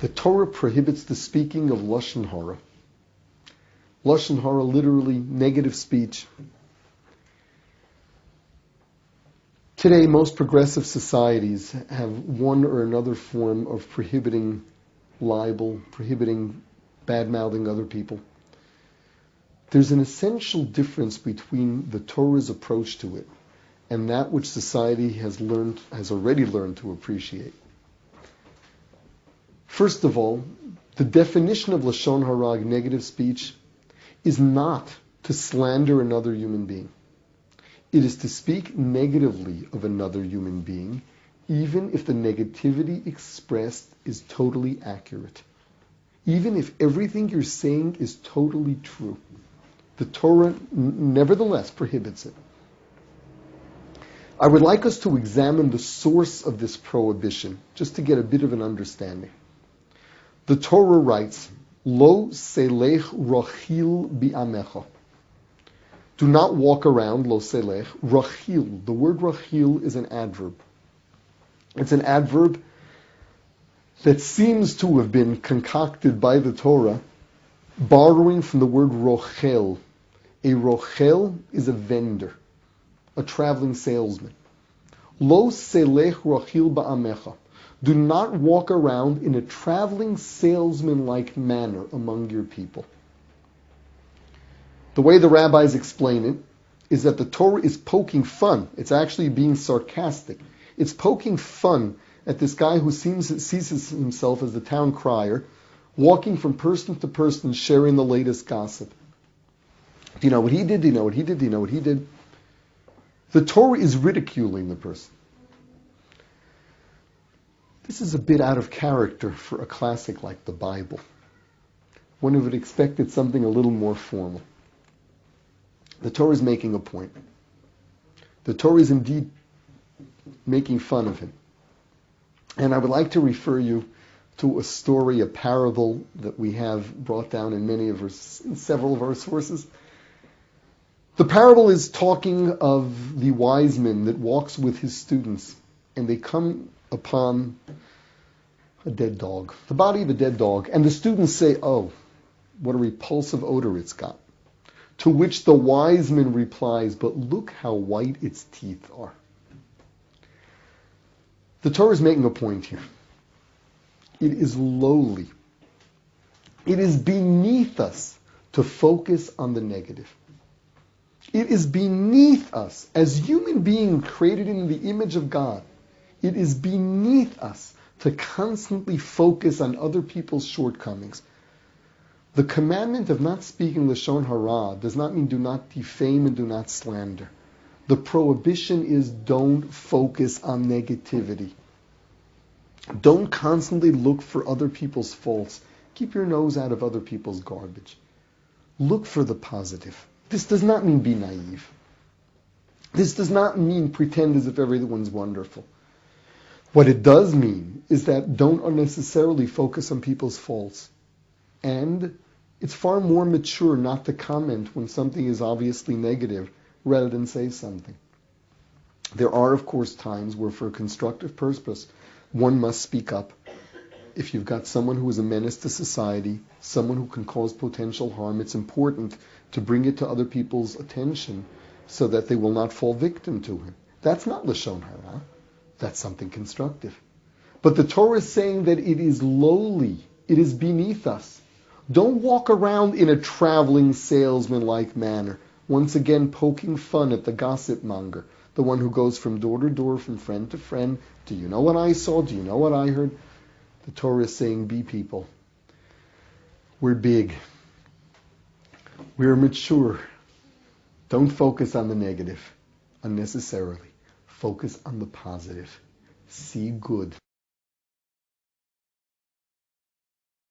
The Torah prohibits the speaking of Lashon Hara. Lashon Hara, literally negative speech. Today, most progressive societies have one or another form of prohibiting libel, prohibiting bad-mouthing other people. There's an essential difference between the Torah's approach to it and that which society has already learned to appreciate. First of all, the definition of Lashon Hara, negative speech, is not to slander another human being. It is to speak negatively of another human being, even if the negativity expressed is totally accurate. Even if everything you're saying is totally true. The Torah nevertheless prohibits it. I would like us to examine the source of this prohibition, just to get a bit of an understanding. The Torah writes, Lo selech rochil bi'amecha. Do not walk around, lo selech, rochil. The word rochil is an adverb. It's an adverb that seems to have been concocted by the Torah, borrowing from the word rochel. A rochel is a vendor, a traveling salesman. Lo selech rochil ba'amecha. Do not walk around in a traveling salesman-like manner among your people. The way the rabbis explain it is that the Torah is poking fun. It's actually being sarcastic. It's poking fun at this guy who sees himself as the town crier, walking from person to person, sharing the latest gossip. Do you know what he did? Do you know what he did? Do you know what he did? The Torah is ridiculing the person. This is a bit out of character for a classic like the Bible. One would have expected something a little more formal. The Torah is making a point. The Torah is indeed making fun of him. And I would like to refer you to a story, a parable that we have brought down in several of our sources. The parable is talking of the wise man that walks with his students, and they come upon a dead dog, the body of a dead dog, and the students say, "Oh, what a repulsive odor it's got." To which the wise man replies, "But look how white its teeth are." The Torah is making a point here. It is lowly. It is beneath us to focus on the negative. It is beneath us, as human beings created in the image of God, it is beneath us to constantly focus on other people's shortcomings. The commandment of not speaking Lashon Hara does not mean do not defame and do not slander. The prohibition is don't focus on negativity. Don't constantly look for other people's faults. Keep your nose out of other people's garbage. Look for the positive. This does not mean be naive. This does not mean pretend as if everyone's wonderful. What it does mean is that don't unnecessarily focus on people's faults. And it's far more mature not to comment when something is obviously negative rather than say something. There are, of course, times where for a constructive purpose, one must speak up. If you've got someone who is a menace to society, someone who can cause potential harm, it's important to bring it to other people's attention so that they will not fall victim to him. That's not Lashon Hara. That's something constructive. But the Torah is saying that it is lowly. It is beneath us. Don't walk around in a traveling salesman-like manner, once again poking fun at the gossip monger, the one who goes from door to door, from friend to friend. Do you know what I saw? Do you know what I heard? The Torah is saying, be people. We're big. We're mature. Don't focus on the negative unnecessarily. Focus on the positive. See good.